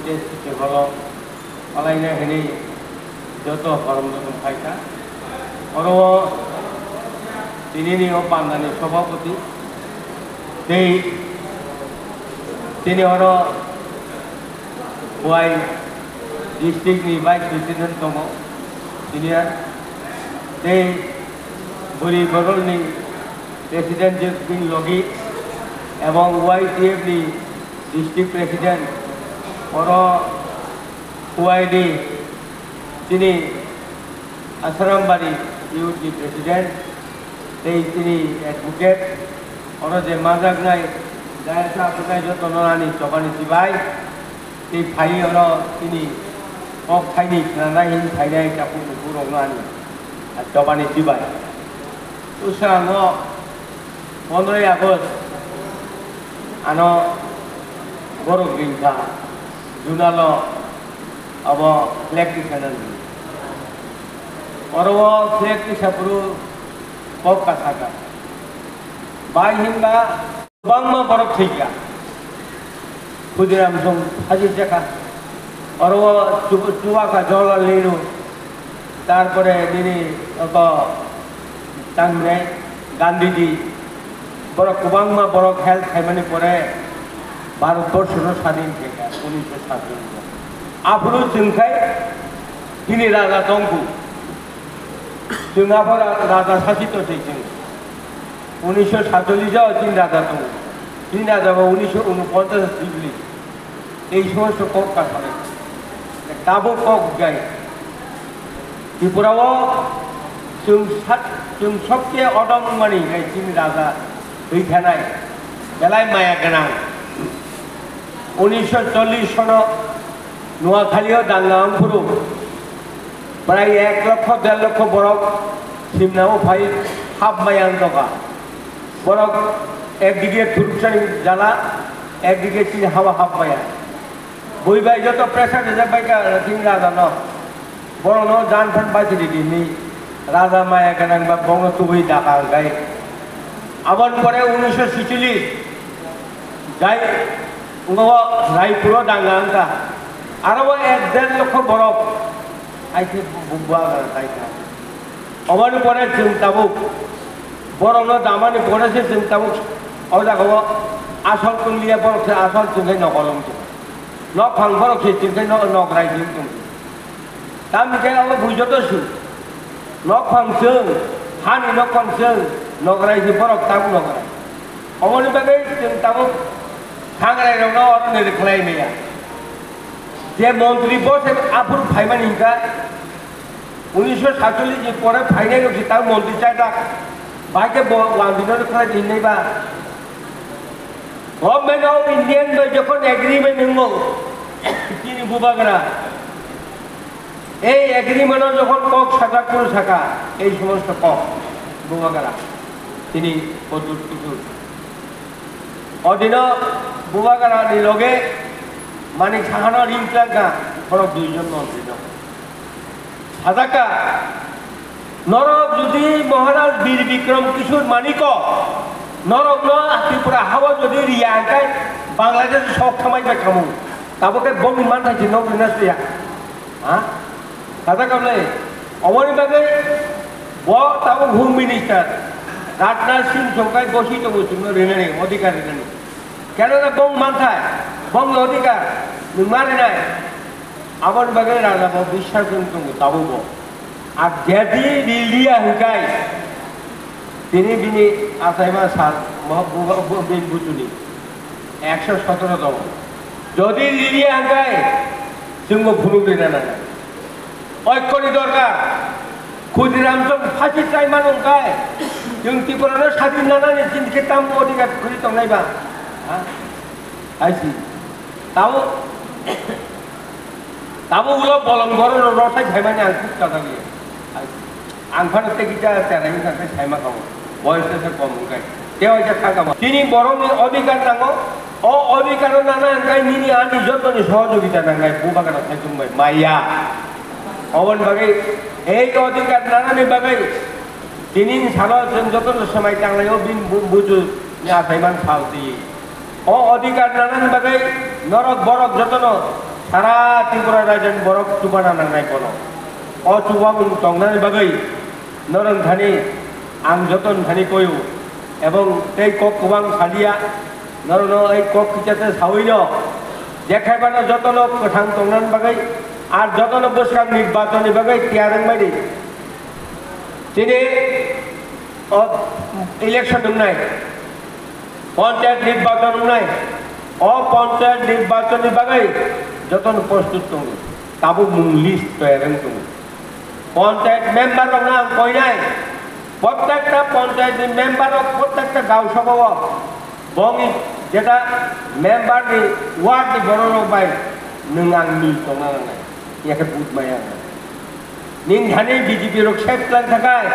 kita kalau lainnya ini jodoh orang jodoh kita orang ini pandani সভাপতি তিনি orang Huai district ni vice president tomo তিনি Buri Borol ni president Bin Logi এবং YTF ni district president orang Huai তিনি Asrambari youth ni president তিনি advocate orang je mazak nai daya sa pukai jo tonolani chobani sibai ti phai orang ini ok phai ni nai hin phai dai kapu burong nani chobani sibai tu sango 15 Agust ano borok ringka junalo abo flag ki kanan orwo flag ki sapuru pop ka saka bai hinga bangma borok thika Khudiram song haji jaka orwo chuwa ka jola lenu তারপরে তিনি তাংরে গান্ধীজি বড় কুবাংমা বড় খেল খাইমানি পরে ভারতবর্ষের স্বাধীন থেকে 1947 আফরু চিংখাই তিনি রাজা তংকু চিংআফর রাজা শাসিত হয়েছেন 1947 তিনি রাজা তংকু তিনি রাজা 1949 ডিগ্রি এই সমস্ত কক কাঠামো তাবো কক গায় Tripurawo जों सबसे अदम मानि जोंनि राजा दैथानाय बेलाय माया गोनां 1940 सनाव नुवाखालियाव दांगांफुरु प्राय 1 लक्ष 1.5 लक्ष बरक सिमनाव फाइ हाब मायां दगा बरक एकदिके थुरसानि जाला एकदिके चिन हावा हाब माया बयबाय जत प्रेसार जाबाय का थिं राजा न बरनो जानफान बाजिरि दिनि राजा माया गोनां बा बंग तुबै दाका गाय आबाद परे 1946 जाय उंगो रायपुरो दांगांका आरो 1.5 लक्ष बरक आइथे बुबुआ गायका आबाद परे जों ताबुक बरनो दामानि परेसे जों ताबुक अजागो आसल कुंलिया बरकसे आसल जोंखै नकलम न फां बरकसे जोंखै नगराय जों तामिखे आलो बुजतसु नखंसों हानि नखंसों नगरायजों बरक ताबु नगराय अमनि बागै जों ताबु हांग्रायरावनो अरने रेखलायनाया जे मन्त्रि बसे आफुर फाइमानि हिंगा 1947 जे परे फाइनाय नखि ता मन्त्रि चाइदा बाके वांदिनो रेखलाय दिनैबा गभर्नमेंट ऑफ इंडियन बे जखन एग्रीमेंट नंगौ तिनि बुबागरा এই এগ্রিমেন্ট যখন কক শাখা কোন শাখা এই সমস্ত কক বুবাগারা তিনি কতুর কিছু অদিন বুবাগারা লগে মানিক সাহানো রিংকা ফরক দুইজন মন্ত্রী সাদাকা নরক যদি মহারাজ বীর বিক্রম কিশোর মানিক নরক ন ত্রিপুরা হাওয়া যদি রিয়া আঁকায় বাংলাদেশ সব খামাইবে খামু তাবকে বমি মান থাকছে নগরিনা সুয়া হ্যাঁ kata kamu ni, awak ni bagai, bawa tahu home minister, Ratna Singh Songkai bosi tu cuma rena ni, odikar rena ni. Kerana bong mantai, bong odikar, numari ni, awak ni bagai raja bawa bisar tu tahu bawa. Ab jadi dilia hukai, bini asai masal, mahu bin bucu ni, 117 tahun. Jadi dilia hukai, semua bunuh rena ni. ঐক্যনি দরকার ক্ষুদিরাম সব ফাঁসি চাই মানুষ গায় जों ত্রিপুরানো স্বাধীন নানানি চিনকে তাম অধিকার করি তো নাইবা হ্যাঁ আইছি তাবো উলো বলন গরন রসাই ভাইমানি আং খুব কথা গিয়ে আংফানো তেকিটা তেরাইনি থাকতে সাইমা খাবো বয়সে কম গায় কেউ এটা থাকাবো তিনি বরং অধিকার নাঙ্গো ও অধিকার নানা গায় নিনি আনি যতনি সহযোগিতা নাঙ্গায় বুবাকাটা থাকুম মাইয়া अवन बागै एक अधिकार नानानि बागै दिनिन सालो जों जतन समय टांलायो बिन बुजु आसायमान सालति अ अधिकार नानानि बागै नरक बरक जतन सारा त्रिपुरा राज्य बरफ चुबाना नांनाय कोनो अ चुबामुं तंनानि बागै नरं थानि आं जतन थानि कयु एवं तै कक गोबां सालिया नरनो ऐ कक किचाते सावैनो देखायबानो जतन गोथां तंनानि बागै आर जतन बोसोरां निर्वाचननि बागै तियारं बायदि दिनै इलेक्शन दंनाय पंचायत निर्वाचन दंनाय अ पंचायत निर्वाचननि बागै जतन प्रस्तुत दं ताबो मुं लिस्ट तयारं दं पंचायत मेम्बार दंना आं कयनाय प्रत्येकटा पंचायतनि मेम्बारक प्रत्येकटा गाव सभायाव बंगि जेटा मेम्बारनि वार्डनि बर'राव बाय नों आं मिल दंना नांनाय याके बुध माया निं थानि बीजेपी रक सेफ खालामनो थाखाय